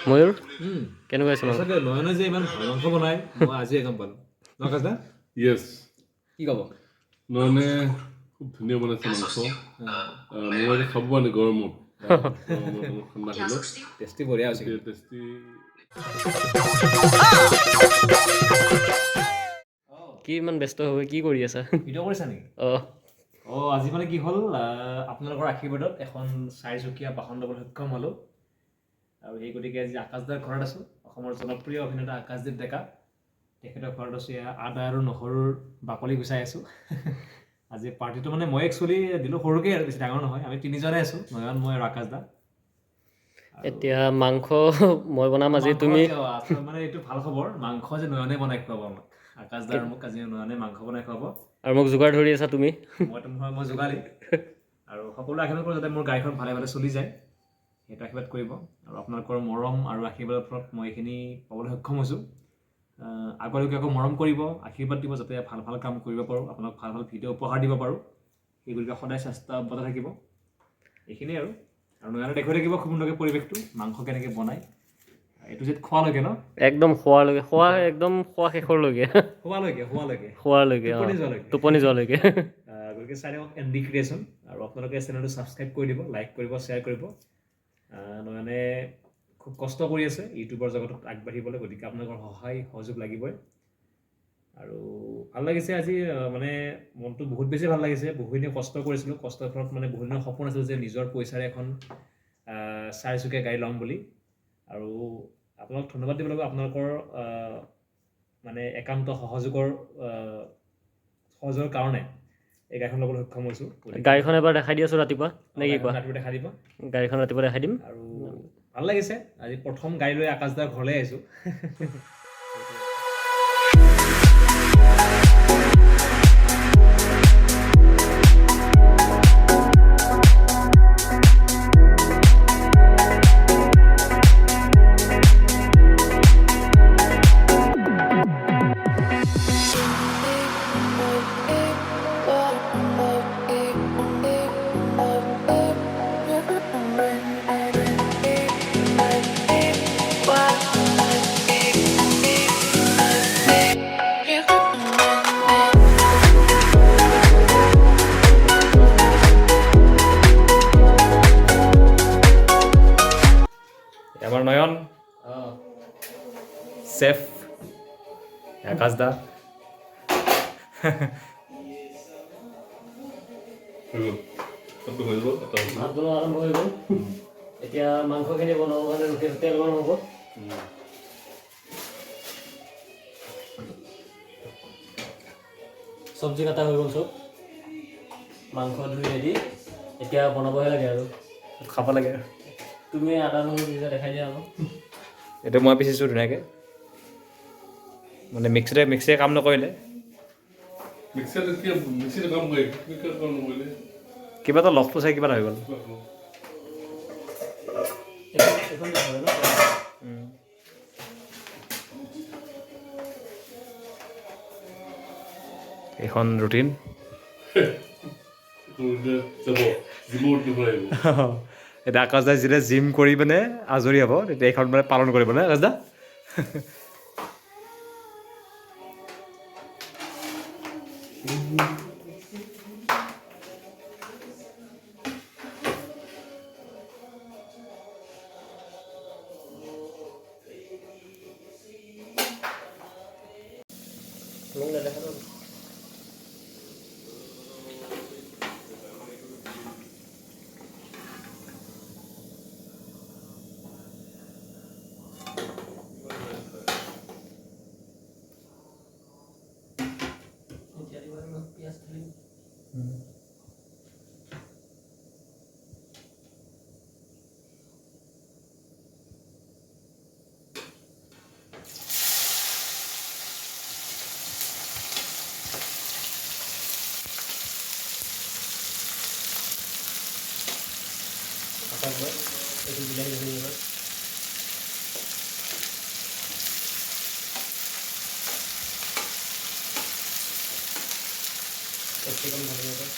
ময়ূৰ কেনেকুৱা আছে সঁচাকে নয়নে যে ইমান ভাল মাংস বনায় মই আজিয়ে গম পালোঁ ন কাজদা ইয়েছ কি ক'ব নয়নে খুব ধুনীয়া বনাইছে মাংস মই খাব পৰা নাই গৰমত ঠাণ্ডা হ'লে টেষ্টি বঢ়িয়া হৈছে টেষ্টি কি ইমান ব্যস্ত হৈ কি কৰি আছা ভিডিঅ' কৰিছা নেকি আজি মানে কি হ'ল আপোনালোকৰ আশীৰ্বাদত এখন 4 চকীয়া বাহন ল'বলৈ সক্ষম হ'লোঁ আৰু সেই গতিকে আজি আকাশদাৰ ঘৰত আছোঁ অসমৰ জনপ্ৰিয় অভিনেতা আকাশদ্বীপ ডেকা তেখেতৰ ঘৰত আছোঁ আদা আৰু নহৰুৰ বাকলি গুচাই আছোঁ আজি পাৰ্টিটো মানে মই একচুৱেলি দিলোঁ সৰুকৈ আৰু বেছি ডাঙৰ নহয় আমি 3জনে আছোঁ নয়ন মই আৰু আকাশদা এতিয়া মাংস মই বনাম আজি তুমি মানে এইটো ভাল খবৰ মাংস যে নয়নে বনাই খুৱাব আমাক আকাশদা আৰু মোক আজি নয়নে মাংস বনাই খুৱাব আৰু মোক যোগাৰ ধৰি আছা তুমি মই যোগালী আৰু সকলো আশীৰ্বাদ কৰোঁ যাতে মোৰ গাড়ীখন ভালে ভালে চলি যায় সেইটো আশীৰ্বাদ কৰিব আৰু আপোনালোকৰ মৰম আৰু আশীৰ্বাদৰ ফলত মই এইখিনি পাবলৈ সক্ষম হৈছোঁ আগলৈকে আকৌ মৰম কৰিব আশীৰ্বাদ দিব যাতে ভাল ভাল কাম কৰিব পাৰোঁ আপোনাক ভাল ভাল ভিডিঅ' উপহাৰ দিব পাৰোঁ সেইগতিকে সদায় চেষ্টা অব্যাহত থাকিব এইখিনিয়ে আৰু নয়নে দেখুৱাই থাকিব খুব সুন্দৰকৈ পৰিৱেশটো মাংস কেনেকৈ বনায় এইটো যে খোৱালৈকে ন একদম খোৱালৈকে একদম খোৱা শেষৰলৈকে খোৱালৈকে টোপনি যোৱালৈকে গতিকে চাই থাকক ND ক্ৰিয়েশ্যন আৰু আপোনালোকে চেনেলটো ছাবস্ক্ৰাইব কৰি দিব লাইক কৰিব শ্বেয়াৰ কৰিব নয়নে খুব কষ্ট কৰি আছে ইউটিউবৰ জগতত আগবাঢ়িবলৈ গতিকে আপোনালোকৰ সহায় সহযোগ লাগিবই আৰু ভাল লাগিছে আজি মানে মনটো বহুত বেছি ভাল লাগিছে বহুদিনে কষ্ট কৰিছিলোঁ কষ্টৰ ফলত মানে বহুদিনৰ সপোন আছিল যে নিজৰ পইচাৰে এখন 4 চকীয়া গাড়ী ল'ম বুলি আৰু আপোনাক ধন্যবাদ দিব লাগিব আপোনালোকৰ মানে একান্ত সহযোগৰ কাৰণে এই গাড়ীখন ল'বলৈ সক্ষম হৈছোঁ গাড়ীখন এবাৰ দেখাই দি আছোঁ ৰাতিপুৱা নে কি কোৱা ৰাতিপুৱা দেখাই দিব গাড়ীখন ৰাতিপুৱা দেখাই দিম আৰু ভাল লাগিছে আজি প্ৰথম গাড়ী লৈ আকাশদাৰ ঘৰলৈ আহিছোঁ আমাৰ নয়ন চেফ আকাশদা ভাত বনোৱা আৰম্ভ হৈ গ'ল এতিয়া মাংসখিনি বনাবৰ কাৰণে ৰুটি তেল গৰম হ'ব চব্জি কাটা হৈ গ'ল চব মাংস ধুই ৰেডি এতিয়া বনাবহে লাগে আৰু খাব লাগে তুমি আদা নহৰু পিছা দেখাই দিয়া আকৌ এইটো মই পিচিছোঁ ধুনীয়াকৈ মানে মিক্সিৰে কাম নকৰিলে কিবা এটা লফটো চাই কিবা এটা হৈ গ'ল এইখন ৰুটিন এতিয়া আকাশদাই যেতিয়া জিম কৰি মানে আজৰি হ'ব তেতিয়া এইখন মানে পালন কৰিব নে আকাশদা এইটো বিলাহী ধৰি গ'ল ক্যাপসিকাম ধনিয়া পাতা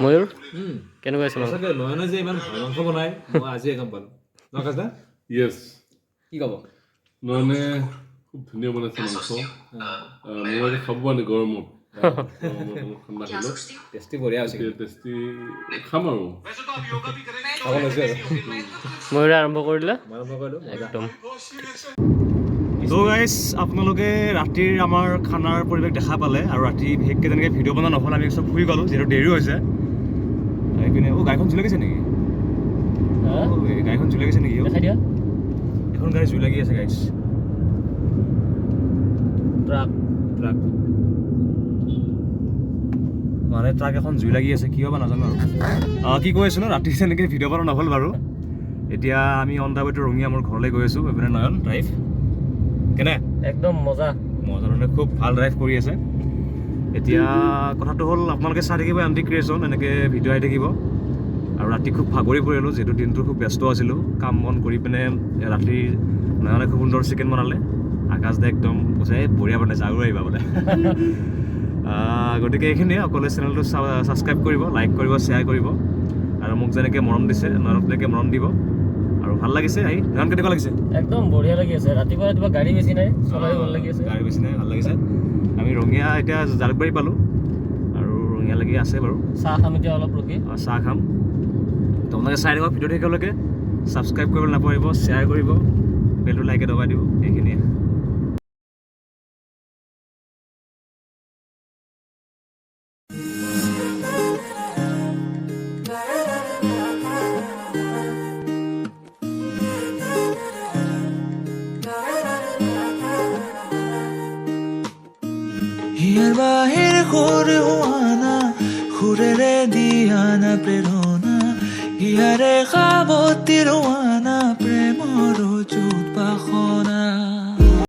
ময়ূৰ কেনেকুৱা আছে মাংস? সঁচাকে নয়নে যে ইমান ভাল মাংস বনায় মই আজিয়ে গম পালোঁ ন কাজদা য়েছ কি ক'ব নয়নে খুব ধুনীয়া বনাইছে মাংস মই এতিয়া খাব পৰা নাই গৰমত ঠাণ্ডা হ'লে টেষ্টি বঢ়িয়া হৈছে টেষ্টি খাম আৰু খাব লৈছোঁ আৰু ময়ূৰে আৰম্ভ কৰিলে মই আৰম্ভ কৰিলোঁ একদম। ত' গাইজ আপোনালোকে ৰাতিৰ আমাৰ খানাৰ পৰিৱেশ দেখা পালে আৰু ৰাতি বিশেষকৈ তেনেকৈ ভিডিঅ' বনোৱা নহ'ল আমি চব শুই গ'লোঁ যিহেতু দেৰি হৈছে এইপিনে গাড়ীখন জুই লাগিছে নেকি গাড়ীখন জুই লাগিছে নেকি দেখাই দিয়া এখন গাড়ী জুই লাগি আছে গাইজ ট্ৰাক মানে ট্ৰাক এখন জুই লাগি আছে কিয় বা নাজানো আৰু কি কৈ আছোঁ ন ৰাতি তেনেকৈ ভিডিঅ' বনোৱা নহ'ল বাৰু এতিয়া আমি on the way to Rangia মোৰ ঘৰলৈ গৈ আছোঁ এইপিনে নয়ন ড্ৰাইভ কেনে একদম মজা মজানে খুব ভাল ড্ৰাইভ কৰি আছে এতিয়া কথাটো হ'ল আপোনালোকে চাই থাকিব এণ্টি ক্ৰিয়েশ্যন এনেকৈ ভিডিঅ' আহি থাকিব আৰু ৰাতি খুব ভাগৰি পৰিলোঁ যিহেতু দিনটো খুব ব্যস্ত আছিলোঁ কাম বন কৰি পিনে ৰাতি নয়নে খুব সুন্দৰ চিকেন বনালে আকাশ দে একদম কৈছে বঢ়িয়া বনাইছে আৰু আহিবা বোলে গতিকে এইখিনিয়ে অকলে চেনেলটো ছাবস্ক্ৰাইব কৰিব লাইক কৰিব শ্বেয়াৰ কৰিব আৰু মোক যেনেকৈ মৰম দিছে নয়নক তেনেকৈ মৰম দিব আৰু ভাল লাগিছে আহি নয়ন কেনেকুৱা লাগিছে একদম বঢ়িয়া লাগি আছে ৰাতিপুৱা গাড়ী বেছি নাই চলাই ভাল লাগি আছে গাড়ী বেছি নাই ভাল লাগিছে আমি ৰঙিয়া এতিয়া জালুকবাৰী পালোঁ আৰু ৰঙিয়ালৈকে আছে বাৰু চাহ খাম এতিয়া অলপ ৰখি চাহ খাম তো আপোনালোকে চাই থাকিব ভিডিঅ' থাকিবলৈকে ছাবস্ক্ৰাইব কৰিবলৈ নাপাহৰিব শ্বেয়াৰ কৰিব বেলটো লাইকে দবাই দিব এইখিনিয়ে হিয়াৰ বাহিৰ ঘুৰে হুয়ানা ঘুৰে ৰে দিয়ানা প্ৰেৰণা হিয়াৰে খাবতি ৰোয়ানা